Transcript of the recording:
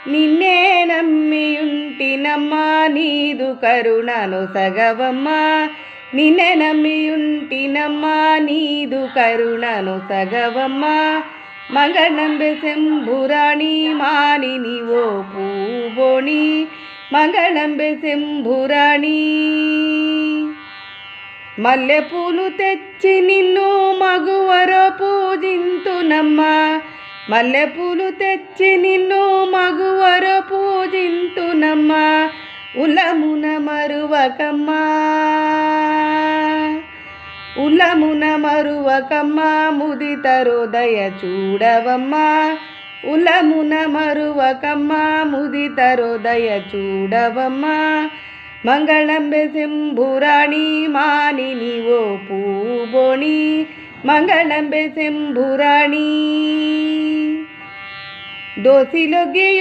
నిన్నే నమ్మియుంటినమ్మా నీదు కరుణను సగవమ్మా నిన్నే నమ్మియుంటినమ్మా నీదు కరుణను సగవమ్మా మంగళంబె శంభురాణి మానిని ఓ పూబోణి మంగళంబె శంభురాణి మల్లెపూలు తెచ్చి నిన్ను మగువరో పూజింతునమ్మా మల్లెపూలు తెచ్చి నిన్ను మగువరో పూజింతునమ్మా ఉలమున మరువకమ్మా ఉలమున మరువకమ్మా ముదిత హృదయ చూడవమ్మా ఉలమున మరువకమ్మా ముదిత హృదయ చూడవమ్మా మంగళంబె శంభురాణి మానిని ఓ పూబోణి మంగళంబె శంభురాణి దోసిలొగ్గి